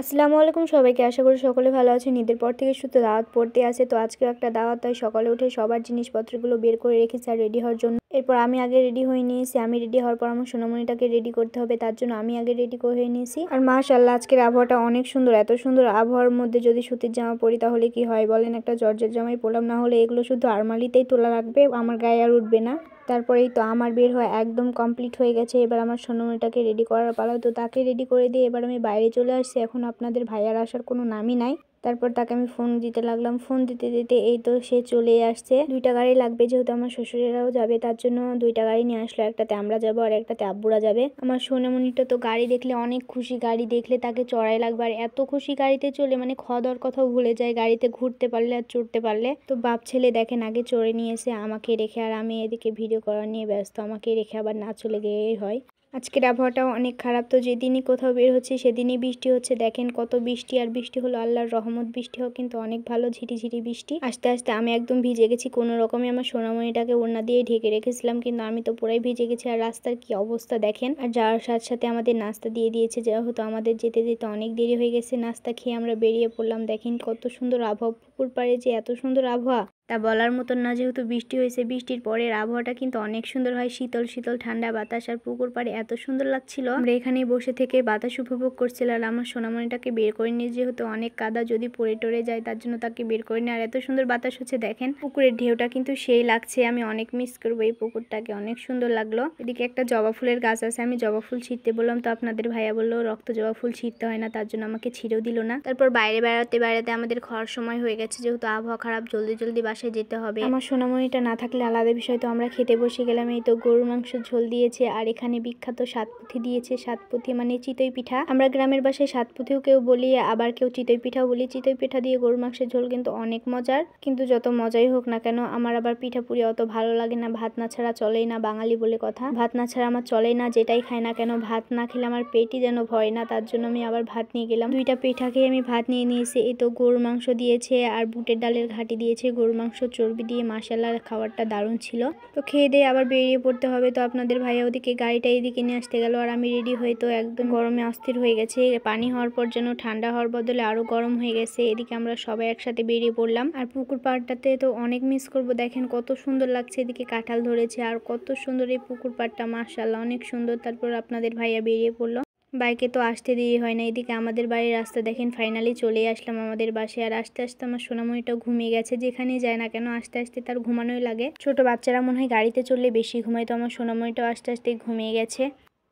আসসালামু আলাইকুম সবাইকে। আশা করি সকলে ভালো আছেন। ঈদের পর থেকে শুধু দাওয়াত পড়তে আসে, তো আজকেও একটা দাওয়াত, তাই সকালে উঠে সবার জিনিসপত্রগুলো বের করে রেখেছি আর রেডি হওয়ার জন্য। এরপর আমি আগে রেডি হয়ে নিয়েছি। আমি রেডি হওয়ার পর আমার সোনামণিটাকে রেডি করতে হবে, তার জন্য আমি আগে রেডি করে হয়ে নিয়েছি। আর মাশাআল্লাহ আজকের আবহাওয়াটা অনেক সুন্দর। এত সুন্দর আবহাওয়ার মধ্যে যদি সুতির জামা পরি তাহলে কি হয় বলেন? একটা জর্জেট জামাই পরলাম, না হলে এগুলো শুধু আরমালিতেই তোলা রাখবে, আমার গায়ে আর উঠবে না। তারপরেই তো আমার বের হওয়া একদম কমপ্লিট হয়ে গেছে। এবার আমার সোনামণিটাকে রেডি করার পালা, তো তাকে রেডি করে দিয়ে এবার আমি বাইরে চলে আসছি। এখন আপনাদের ভাইয়ার আসার কোনো নামই নাই। তারপর তাকে আমি ফোন দিতে লাগলাম। ফোন দিতে দিতে এই তো সে চলে আসছে। দুইটা গাড়ি লাগবে, যেহেতু আমার শ্বশুরেরাও যাবে, তার জন্য দুইটা গাড়ি নিয়ে আসলো। একটাতে আমরা যাবো আর একটাতে আব্বুরা যাবে। আমার সোনামণিটা তো গাড়ি দেখলে অনেক খুশি, গাড়ি দেখলে তাকে চড়াই লাগবে। আর এত খুশি গাড়িতে চলে, মানে খাওয়া দাওয়ার কথাও ভুলে যায় গাড়িতে ঘুরতে পারলে আর চড়তে পারলে। তো বাপ ছেলে দেখেন আগে চড়ে নিয়েছে আমাকে রেখে, আর আমি এদিকে ভিডিও করা নিয়ে ব্যস্ত। আমাকে রেখে আবার না চলে গেলেই হয়। আজকের আবহাওয়াটাও অনেক খারাপ, তো যেদিনই কোথাও বের হচ্ছে সেদিনই বৃষ্টি হচ্ছে। দেখেন কত বৃষ্টি, আর বৃষ্টি হলো আল্লাহর রহমত। বৃষ্টি হোক কিন্তু অনেক ভালো, ঝিরিঝিরি বৃষ্টি। আস্তে আস্তে আমি একদম ভিজে গেছি। কোনো রকমে আমার সোনামণিটাকে ওড়না দিয়ে ঢেকে রেখেছিলাম, কিন্তু আমি তো পুরাই ভিজে গেছি। আর রাস্তার কি অবস্থা দেখেন। আর যাওয়ার সাথে সাথে আমাদের নাস্তা দিয়ে দিয়েছে, যেহেতু আমাদের যেতে যেতে অনেক দেরি হয়ে গেছে। নাস্তা খেয়ে আমরা বেরিয়ে পড়লাম। দেখেন কত সুন্দর আবহাওয়া, পুকুর পাড়ে যে এত সুন্দর আবহাওয়া তা বলার মতন না। যেহেতু বৃষ্টি হয়েছে, বৃষ্টির পরের আবহাওয়াটা কিন্তু অনেক সুন্দর হয়, শীতল শীতল ঠান্ডা বাতাস, আর পুকুর পাড়ে এত সুন্দর লাগছিল। আমরা এখানেই বসে থেকে বাতাস উপভোগ করছিলাম। আর আমার সোনামণিটাকে বের করে নিয়ে, যেহেতু অনেক কাদা, যদি পড়ে টরে যায় তার জন্য তাকে বের করে নিয়ে। আর এত সুন্দর বাতাস হচ্ছে দেখেন। পুকুরের ঢেউটা কিন্তু সেই লাগছে, আমি অনেক মিস করবো এই পুকুরটাকে, অনেক সুন্দর লাগলো। এদিকে একটা জবা ফুলের গাছ আছে, আমি জবা ফুল ছিঁড়তে বললাম, তো আপনাদের ভাইয়া বললো রক্ত জবা ফুল ছিঁড়তে হয় না, তার জন্য আমাকে ছিঁড়েও দিল না। তারপর বাইরে বেড়াতে বেড়াতে আমাদের খাওয়ার সময় হয়ে গেছে, যেহেতু আবহাওয়া খারাপ, জলদি জলদি বাসায় যেতে হবে। আমার সোনামণিটা না থাকলে আলাদা বিষয়। তো আমরা খেতে বসে গেলাম। এই তো গরুর মাংস ঝোল দিয়েছে, আর এখানে বিখ্যাত সাতপুথি দিয়েছে। সাতপুথি মানে চিতই পিঠা। আমরা গ্রামের বাসায় সাতপুথিও কেউ বলি, আবার কেউ চিতই পিঠাও বলি। চিতই পিঠা দিয়ে গরুর মাংসের ঝোল কিন্তু অনেক মজার। কিন্তু যত মজাই হোক না কেন, আমার আবার পিঠা পুরি অত ভালো লাগে না। ভাত না ছাড়া চলেই না, বাঙালি বলে কথা। ভাত না ছাড়া আমার চলেই না, যেটাই খাই না কেন। ভাত না খেলে আমার পেটই যেন ভরে না, তার জন্য আমি আবার ভাত নিয়ে গেলাম। দুইটা পিঠা খেয়ে আমি ভাত নিয়ে নিয়েছি। এই তো গরুর মাংস দিয়েছে আর বুটের ডালের ঘাটি দিয়েছে। গরুর মাংস চর্বি দিয়ে মাশাআল্লাহ, খাবারটা দারুণ ছিল। তো খেয়ে দিয়ে আবার বেরিয়ে পড়তে হবে। তো আপনাদের ভাইয়া ওদিকে গাড়িটা এদিকে নিয়ে আসতে গেল, আর আমি রেডি হয়ে তো একদম গরমে অস্থির হয়ে গেছে। পানি হওয়ার পর যেন ঠান্ডা হওয়ার বদলে আরো গরম হয়ে গেছে। এদিকে আমরা সবাই একসাথে বেরিয়ে পড়লাম। আর পুকুর পাড়টাতে তো অনেক মিস করব। দেখেন কত সুন্দর লাগছে, এদিকে কাঁঠাল ধরেছে, আর কত সুন্দর এই পুকুর পাড়টা, মাশাআল্লাহ অনেক সুন্দর। তারপর আপনাদের ভাইয়া বেরিয়ে পড়লো। বাইকে তো আসতে দেরি হয় না। এদিকে আমাদের বাড়ির রাস্তা দেখেন, ফাইনালি চলে আসলাম আমাদের বাসায়। আর আস্তে আস্তে আমার সোনামণিটাও ঘুমিয়ে গেছে। যেখানেই যায় না কেন আস্তে আস্তে তার ঘুমানোই লাগে। ছোট বাচ্চারা মনে হয় গাড়িতে চললে বেশি ঘুমায়, তো আমার সোনামণিটাও আস্তে আস্তে ঘুমিয়ে গেছে।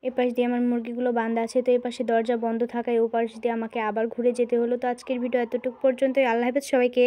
এপাশ দিয়ে আমার মুরগিগুলো বাঁধা আছে, তো এপাশে দরজা বন্ধ থাকায় ওপাশ দিয়ে আমাকে আবার ঘুরে যেতে হলো। তো আজকের ভিডিও এতটুকু পর্যন্তই। আল্লাহ হাফেজ সবাইকে।